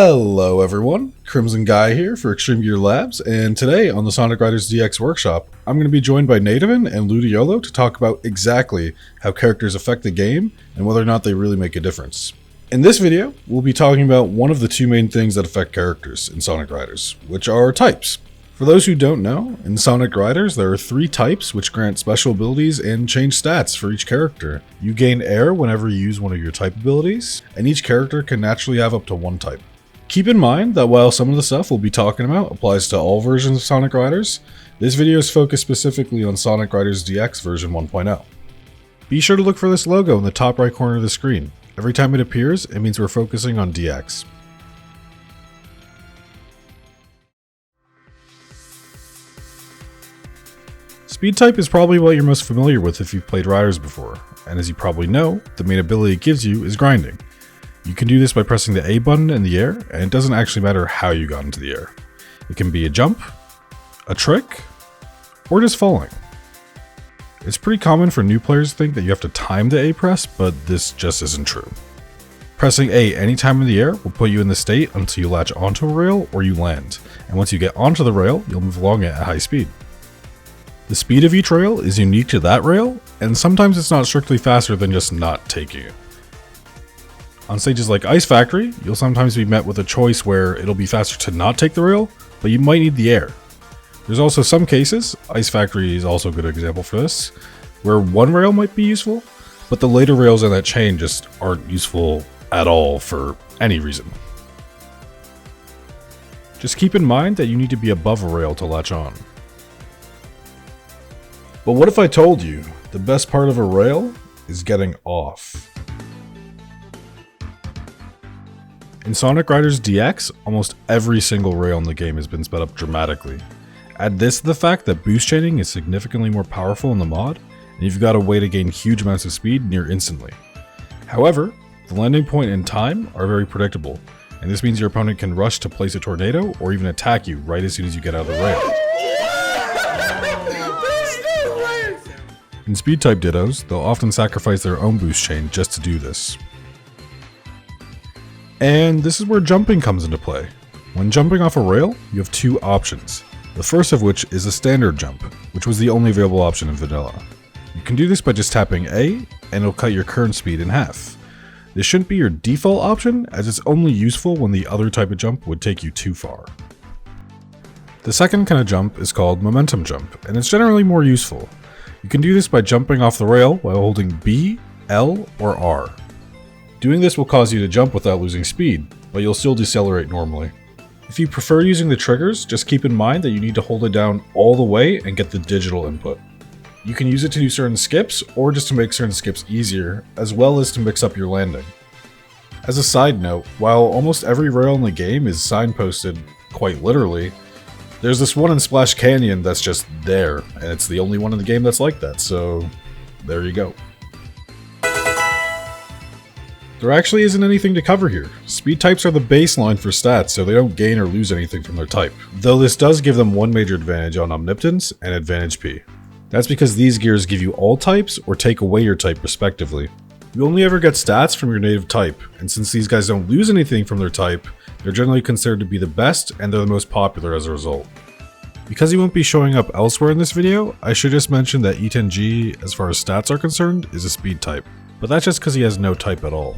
Hello everyone, Crimson Guy here for Extreme Gear Labs, and today on the Sonic Riders DX Workshop, I'm going to be joined by Nadevan and Ludiyolo to talk about exactly how characters affect the game and whether or not they really make a difference. In this video, we'll be talking about one of the two main things that affect characters in Sonic Riders, which are types. For those who don't know, in Sonic Riders there are 3 types which grant special abilities and change stats for each character. You gain air whenever you use one of your type abilities, and each character can naturally have up to 1 type. Keep in mind that while some of the stuff we'll be talking about applies to all versions of Sonic Riders, this video is focused specifically on Sonic Riders DX version 1.0. Be sure to look for this logo in the top right corner of the screen. Every time it appears, it means we're focusing on DX. Speed type is probably what you're most familiar with if you've played Riders before, and as you probably know, the main ability it gives you is grinding. You can do this by pressing the A button in the air, and it doesn't actually matter how you got into the air. It can be a jump, a trick, or just falling. It's pretty common for new players to think that you have to time the A press, but this just isn't true. Pressing A anytime in the air will put you in the state until you latch onto a rail or you land, and once you get onto the rail, you'll move along it at high speed. The speed of each rail is unique to that rail, and sometimes it's not strictly faster than just not taking it. On stages like Ice Factory, you'll sometimes be met with a choice where it'll be faster to not take the rail, but you might need the air. There's also some cases, Ice Factory is also a good example for this, where one rail might be useful, but the later rails in that chain just aren't useful at all for any reason. Just keep in mind that you need to be above a rail to latch on. But what if I told you the best part of a rail is getting off? In Sonic Riders DX, almost every single rail in the game has been sped up dramatically. Add this to the fact that boost chaining is significantly more powerful in the mod, and you've got a way to gain huge amounts of speed near instantly. However, the landing point and time are very predictable, and this means your opponent can rush to place a tornado or even attack you right as soon as you get out of the rail. In speed type dittos, they'll often sacrifice their own boost chain just to do this. And this is where jumping comes into play. When jumping off a rail, you have 2 options. The first of which is a standard jump, which was the only available option in vanilla. You can do this by just tapping A, and it'll cut your current speed in half. This shouldn't be your default option, as it's only useful when the other type of jump would take you too far. The second kind of jump is called momentum jump, and it's generally more useful. You can do this by jumping off the rail while holding B, L, or R. Doing this will cause you to jump without losing speed, but you'll still decelerate normally. If you prefer using the triggers, just keep in mind that you need to hold it down all the way and get the digital input. You can use it to do certain skips, or just to make certain skips easier, as well as to mix up your landing. As a side note, while almost every rail in the game is signposted, quite literally, there's this one in Splash Canyon that's just there, and it's the only one in the game that's like that, so there you go. There actually isn't anything to cover here. Speed types are the baseline for stats, so they don't gain or lose anything from their type, though this does give them one major advantage on Omnipotence and Advantage P. That's because these gears give you all types or take away your type respectively. You only ever get stats from your native type, and since these guys don't lose anything from their type, they're generally considered to be the best and they're the most popular as a result. Because he won't be showing up elsewhere in this video, I should just mention that E10G, as far as stats are concerned, is a speed type, but that's just because he has no type at all.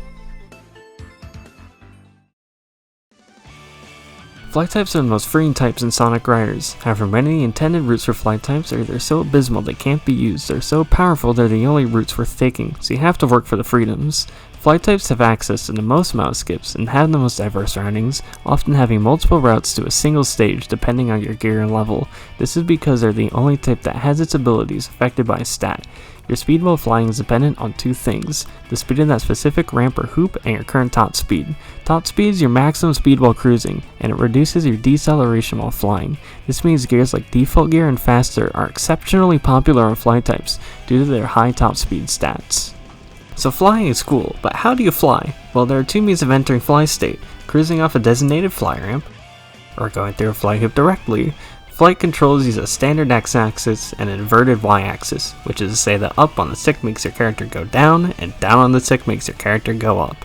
Flight types are the most freeing types in Sonic Riders. However, many of the intended routes for flight types are either so abysmal they can't be used, or so powerful they're the only routes worth taking, so you have to work for the freedoms. Flight types have access to the most amount of skips and have the most diverse surroundings, often having multiple routes to a single stage depending on your gear and level. This is because they're the only type that has its abilities affected by a stat. Your speed while flying is dependent on 2 things, the speed of that specific ramp or hoop and your current top speed. Top speed is your maximum speed while cruising, and it reduces your deceleration while flying. This means gears like Default Gear and Faster are exceptionally popular on flight types due to their high top speed stats. So flying is cool, but how do you fly? Well, there are 2 means of entering fly state, cruising off a designated fly ramp, or going through a fly hoop directly. Flight controls use a standard x-axis and an inverted y-axis, which is to say that up on the stick makes your character go down, and down on the stick makes your character go up.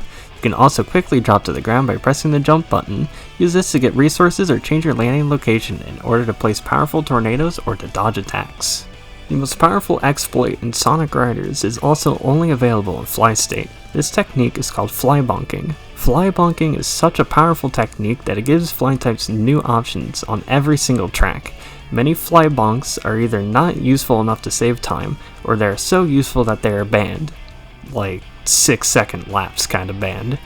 You can also quickly drop to the ground by pressing the jump button. Use this to get resources or change your landing location in order to place powerful tornadoes or to dodge attacks. The most powerful exploit in Sonic Riders is also only available in fly state. This technique is called fly bonking. Fly bonking is such a powerful technique that it gives fly types new options on every single track. Many fly bonks are either not useful enough to save time, or they are so useful that they are banned. Like 6-second lapse kind of banned.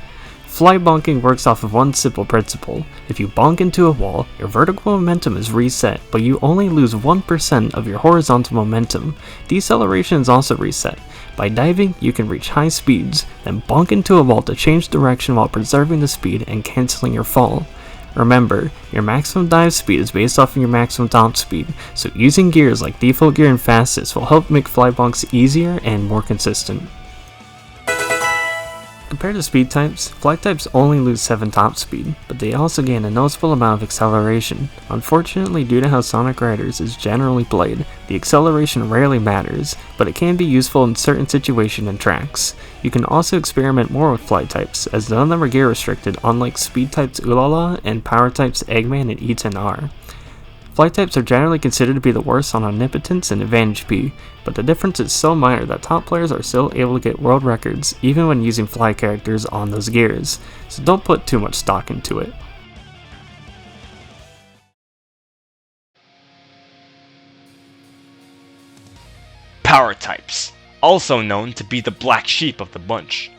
Fly bonking works off of one simple principle. If you bonk into a wall, your vertical momentum is reset, but you only lose 1% of your horizontal momentum. Deceleration is also reset. By diving, you can reach high speeds, then bonk into a wall to change direction while preserving the speed and cancelling your fall. Remember, your maximum dive speed is based off of your maximum top speed, so using gears like default gear and fastest will help make fly bonks easier and more consistent. Compared to speed types, fly types only lose 7 top speed, but they also gain a noticeable amount of acceleration. Unfortunately, due to how Sonic Riders is generally played, the acceleration rarely matters, but it can be useful in certain situations and tracks. You can also experiment more with fly types, as none of them are gear restricted, unlike speed types Ulala and power types Eggman and E10R. Fly types are generally considered to be the worst on Omnipotence and Advantage P, but the difference is so minor that top players are still able to get world records even when using fly characters on those gears, so don't put too much stock into it. Power types, also known to be the black sheep of the bunch.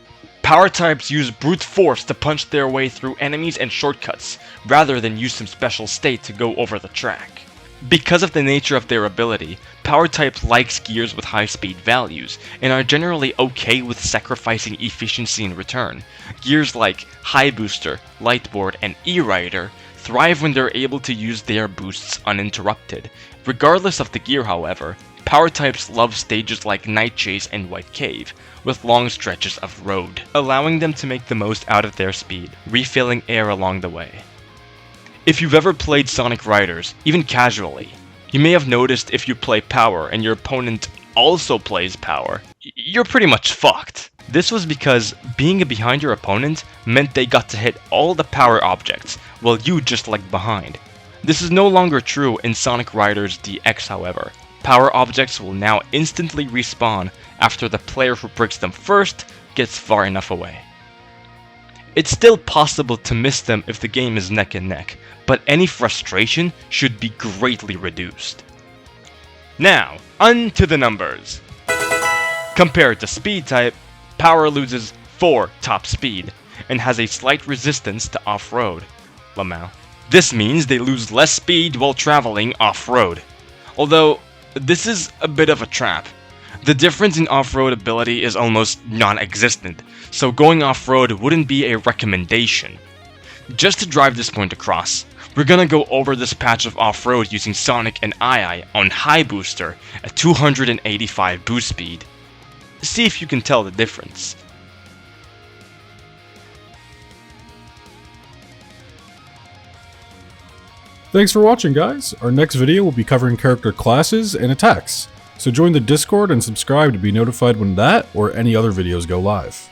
Power types use brute force to punch their way through enemies and shortcuts, rather than use some special state to go over the track. Because of the nature of their ability, power types likes gears with high speed values, and are generally okay with sacrificing efficiency in return. Gears like High Booster, Lightboard, and E-Rider thrive when they're able to use their boosts uninterrupted. Regardless of the gear, however, power types love stages like Night Chase and White Cave, with long stretches of road, allowing them to make the most out of their speed, refilling air along the way. If you've ever played Sonic Riders, even casually, you may have noticed if you play power and your opponent also plays power, you're pretty much fucked. This was because being behind your opponent meant they got to hit all the power objects, while you just lagged behind. This is no longer true in Sonic Riders DX, however. Power objects will now instantly respawn after the player who breaks them first gets far enough away. It's still possible to miss them if the game is neck and neck, but any frustration should be greatly reduced. Now, on to the numbers. Compared to speed type, power loses 4 top speed, and has a slight resistance to off-road. Lamau. This means they lose less speed while traveling off-road. Although, this is a bit of a trap. The difference in off-road ability is almost non-existent, so going off-road wouldn't be a recommendation. Just to drive this point across, we're gonna go over this patch of off-road using Sonic and II on High Booster at 285 boost speed. See if you can tell the difference. Thanks for watching, guys. Our next video will be covering character classes and attacks, so join the Discord and subscribe to be notified when that or any other videos go live.